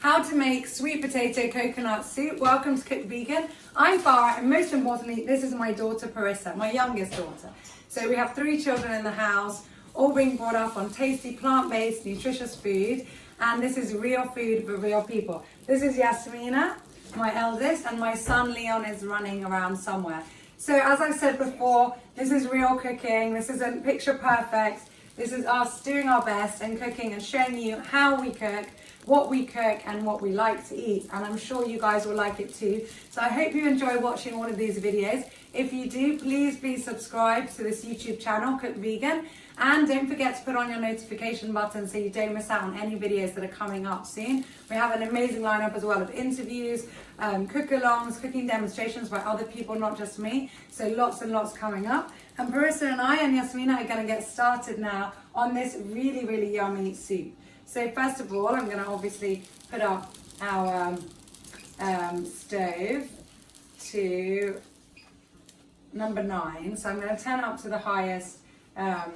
how to make sweet potato coconut soup. Welcome to Cook Vegan. I'm Farah, and most importantly, this is my daughter Parissa, my youngest daughter. So we have 3 children in the house, all being brought up on tasty, plant-based, nutritious food, and this is real food for real people. This is Yasmina, my eldest, and my son Leon is running around somewhere. So as I said before, this is real cooking. This isn't picture perfect. This is us doing our best and cooking and showing you how we cook, what we cook, and what we like to eat. And I'm sure you guys will like it too. So I hope you enjoy watching all of these videos. If you do, please subscribe to this YouTube channel, Cook Vegan. And don't forget to put on your notification button so you don't miss out on any videos that are coming up soon. We have an amazing lineup as well of interviews, cook-alongs, cooking demonstrations by other people, not just me. So lots and lots coming up. And Parissa and I and Yasmina are going to get started now on this really yummy soup. So first of all, I'm going to obviously put up our stove to number 9. So I'm going to turn it up to the highest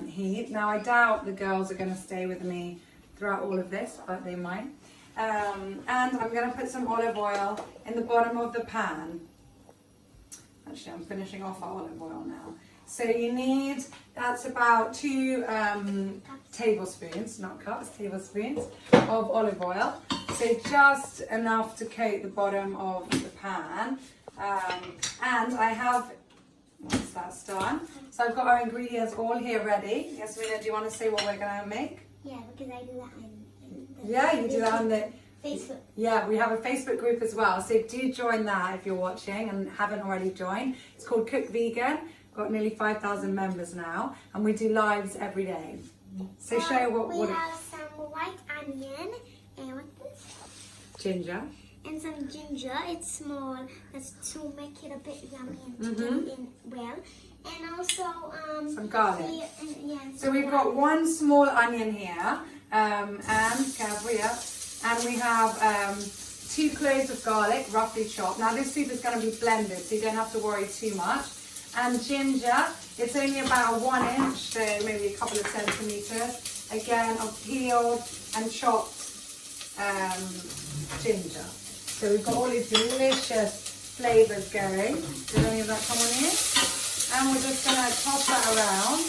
heat. Now I doubt the girls are going to stay with me throughout all of this, but they might. And I'm going to put some olive oil in the bottom of the pan. Actually, I'm finishing off our olive oil now. So you need, that's about 2 tablespoons, not cups, tablespoons of olive oil. So just enough to coat the bottom of the pan. And I have, once that's done, so I've got our ingredients all here ready. Yasmina, do you want to say what we're going to make? Yeah, because I do that on yeah, you do that on the Facebook. Yeah, we have a Facebook group as well. So do join that if you're watching and haven't already joined. It's called Cook Vegan. Got nearly 5,000 members now, and we do lives every day. So show what we have some white onion and what's this? Ginger. And some ginger. It's small. That's to make it a bit yummy and to get it in well. And also some garlic. So we've garlic. got 1 small onion here, and careful, yeah. And we have 2 cloves of garlic, roughly chopped. Now this soup is going to be blended, so you don't have to worry too much. And ginger, it's only about 1 inch, so maybe a couple of centimeters. Again, of peeled and chopped ginger. So we've got all these delicious flavors going. Did any of that come on here? And we're just going to toss that around.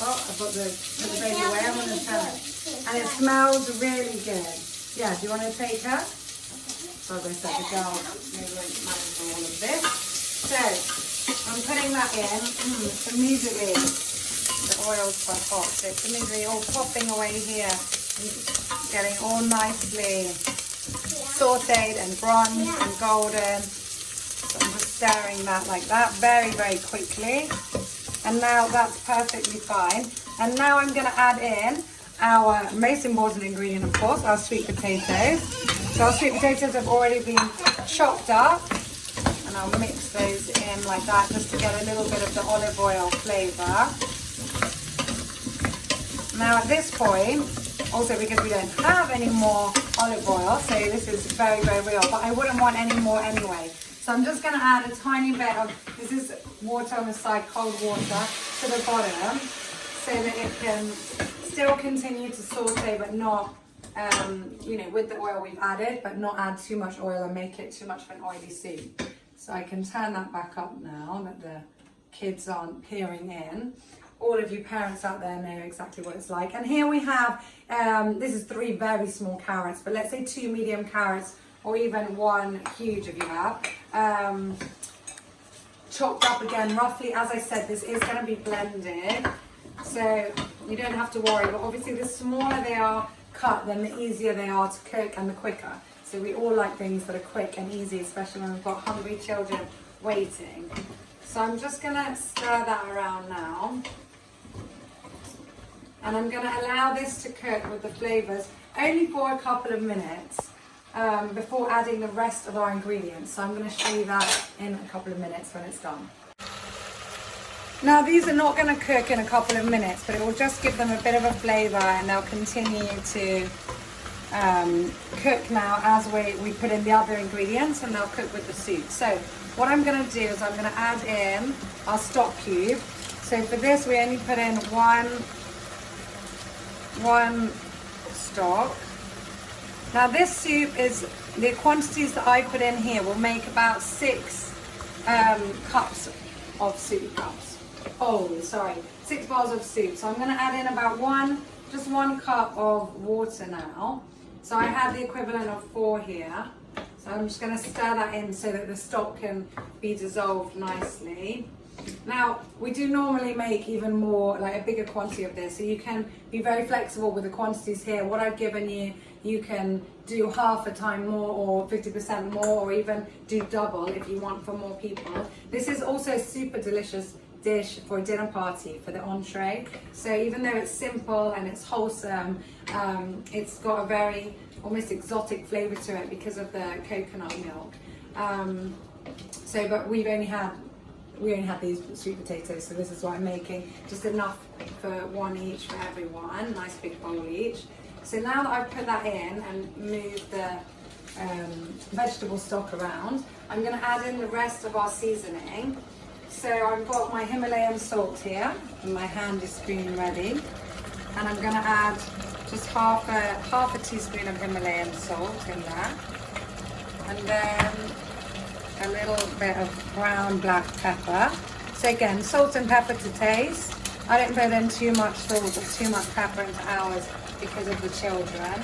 Oh, I've got the baby away. I'm going to turn it. And it smells really good. Yeah, do you want to take her? So as I said, the girl maybe won't manage all of this. So I'm putting that in. Immediately, the oil's quite hot. So it's immediately all popping away here. Getting all nicely sauteed and bronzed and golden. So I'm just stirring that like that very quickly. And now that's perfectly fine. And now I'm going to add in our most important ingredient, of course, our sweet potatoes. So our sweet potatoes have already been chopped up. And I'll mix those in like that just to get a little bit of the olive oil flavour. Now at this point, also because we don't have any more olive oil, so this is very real, but I wouldn't want any more anyway. So I'm just going to add a tiny bit of, this is water on the side, cold water, to the bottom, so that it can still continue to saute, but not, with the oil we've added, but not add too much oil and make it too much of an oily soup. So I can turn that back up now that the kids aren't peering in. All of you parents out there know exactly what it's like. And here we have, this is 3 very small carrots, but let's say 2 medium carrots, or even 1 huge if you have. Chopped up again, roughly, as I said, this is going to be blended. So you don't have to worry, but obviously the smaller they are cut, then the easier they are to cook and the quicker. So we all like things that are quick and easy, especially when we've got hungry children waiting. So I'm just going to stir that around now. And I'm going to allow this to cook with the flavours only for a couple of minutes before adding the rest of our ingredients. So I'm going to show you that in a couple of minutes when it's done. Now these are not going to cook in a couple of minutes, but it will just give them a bit of a flavour, and they'll continue to cook now as we put in the other ingredients, and they'll cook with the soup. So what I'm going to do is I'm going to add in our stock cube. So for this we only put in one stock. Now this soup is, the quantities that I put in here will make about 6 cups of soup cups. Oh, sorry, 6 bowls of soup. So I'm gonna add in about just one cup of water now. So I have the equivalent of 4 here. So I'm just gonna stir that in so that the stock can be dissolved nicely. Now, we do normally make even more, like a bigger quantity of this, so you can be very flexible with the quantities here. What I've given you, you can do half a time more or 50% more, or even do double if you want for more people. This is also a super delicious dish for a dinner party, for the entree. So even though it's simple and it's wholesome, it's got a very almost exotic flavor to it because of the coconut milk. But we only had these sweet potatoes, so this is what I'm making. Just enough for one each for everyone, nice big bowl each. So now that I've put that in and moved the vegetable stock around, I'm going to add in the rest of our seasoning. So I've got my Himalayan salt here, and my handy spoon ready. And I'm going to add just half a teaspoon of Himalayan salt in there. And then a little bit of ground black pepper. So again, salt and pepper to taste. I don't put in too much salt or too much pepper into ours because of the children.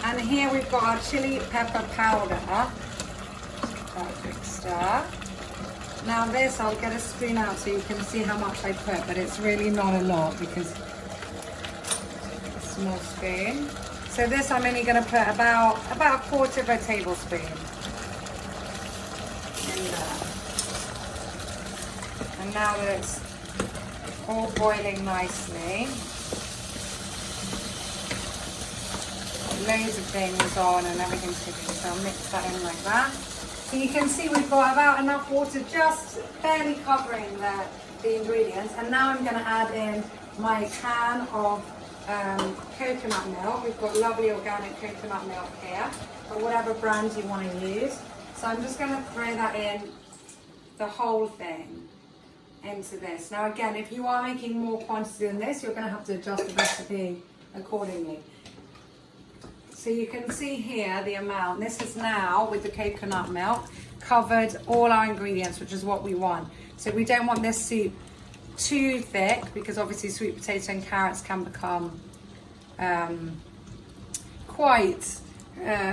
And here we've got our chili pepper powder. Perfect stir. Now this, I'll get a spoon out so you can see how much I put, but it's really not a lot because it's a small spoon. So this I'm only going to put about a quarter of a tablespoon. And now that it's all boiling nicely, loads of things on and everything's cooking, so I'll mix that in like that. So you can see we've got about enough water just barely covering the ingredients. And now I'm going to add in my can of coconut milk. We've got lovely organic coconut milk here, or whatever brand you want to use. So I'm just going to throw that in, the whole thing, into this. Now again, if you are making more quantity than this, you're going to have to adjust the recipe accordingly. So you can see here the amount. This is now, with the coconut milk, covered all our ingredients, which is what we want. So we don't want this soup too thick, because obviously sweet potato and carrots can become quite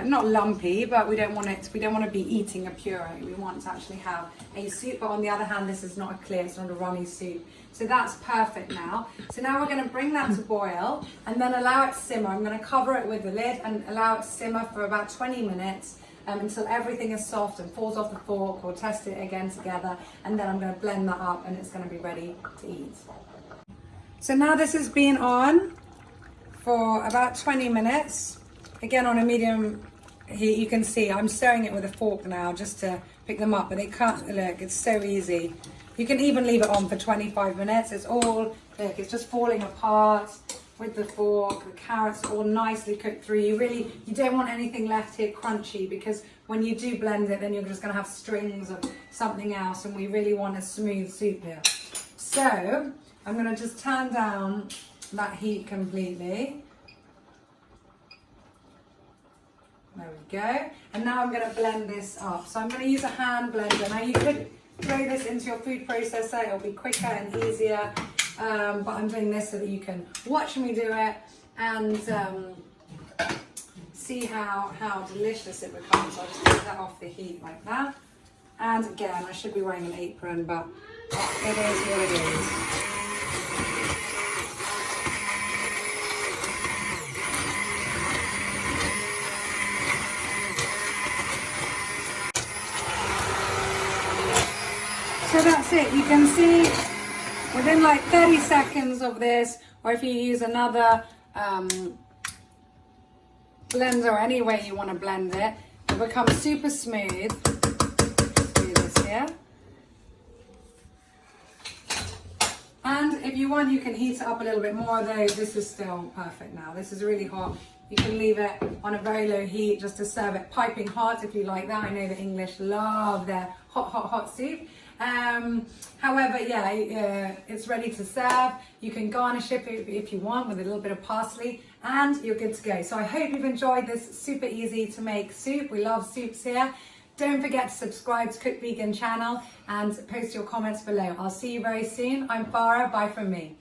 not lumpy, but we don't want to be eating a puree. We want to actually have a soup, but on the other hand, this is not a clear, it's not a runny soup. So that's perfect now. So now we're going to bring that to boil and then allow it to simmer. I'm going to cover it with the lid and allow it to simmer for about 20 minutes until everything is soft and falls off the fork. We'll test it again together, and then I'm going to blend that up and it's going to be ready to eat. So now this has been on for about 20 minutes. Again, on a medium heat. You can see I'm stirring it with a fork now just to pick them up, but they can't, look, it's so easy. You can even leave it on for 25 minutes. It's all, look, it's just falling apart with the fork. The carrots are all nicely cooked through. You don't want anything left here crunchy, because when you do blend it, then you're just going to have strings of something else, and we really want a smooth soup here. So I'm going to just turn down that heat completely. There we go. And now I'm going to blend this up. So I'm going to use a hand blender. Now you could throw this into your food processor. It'll be quicker and easier. But I'm doing this so that you can watch me do it and see how delicious it becomes. I'll just take that off the heat like that. And again, I should be wearing an apron, but it is what it is. So that's it. You can see within like 30 seconds of this, or if you use another blender or any way you want to blend it, it becomes super smooth. Do this here. And if you want, you can heat it up a little bit more, though this is still perfect now. This is really hot. You can leave it on a very low heat just to serve it piping hot if you like that. I know the English love their hot soup. However, yeah, it's ready to serve. You can garnish it if you want with a little bit of parsley, and you're good to go. So I hope you've enjoyed this super easy to make soup. We love soups here. Don't forget to subscribe to Cook Vegan channel and post your comments below. I'll see you very soon. I'm Farah. Bye from me.